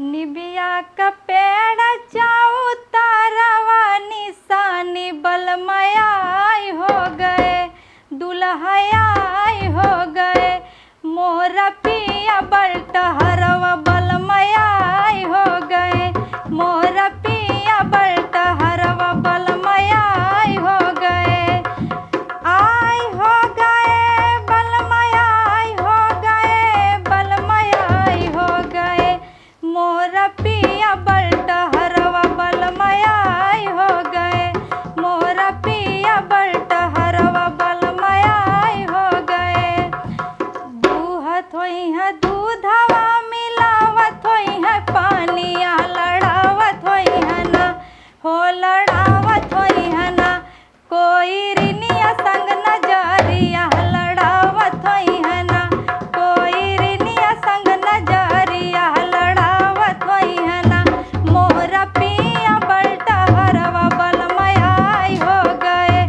निबिया का पेड़ चाऊ तारावा निशानी बलमयाई हो गए, दुल्हयाई हो गए। मोरा पिया बलटहरवा बलमयाई हो गए, मोरा पिया बलटहरवा बलमयाई हो गए। आई हो गए बलमयाई हो गए, बलमयाई हो गए। मोरा पिया बलटहरवा बलमयाई हो गए, मोरा पिया बलटहरवा बलमयाई हो गए। दूहत होई है दूधवा मिलावत होई है पानिया, लड़ावत होई है ना हो, लड़ावत होई है ना। कोई रिनिया संग नजरिया लड़ावत होई है ना, कोई रिनिया संग नजरिया लड़ावत होई है ना। मोरा पिया बलटहरवा बलमयाई हो गए,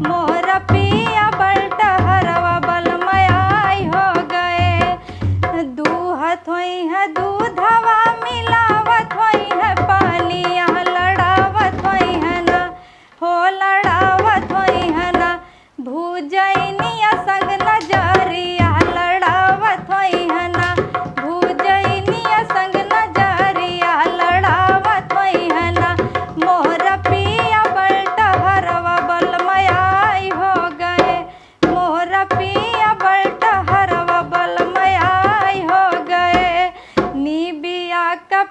मोरा पिया बलटहरवा बलमयाई हो गए। दूहत होई है दूधवा मिलावत होई है पानिया, लड़ावत होई है ना हो, लड़ावत होई है ना। भूजैनिया संग नजरिया लड़ावत होई है ना, भूजैनिया संग नजरिया लड़ावत होई है ना। मोरा पिया बलटहरवा बलमयाई हो गए, मोरा पिया बलटहरवा बलमयाई हो गए। निबिया का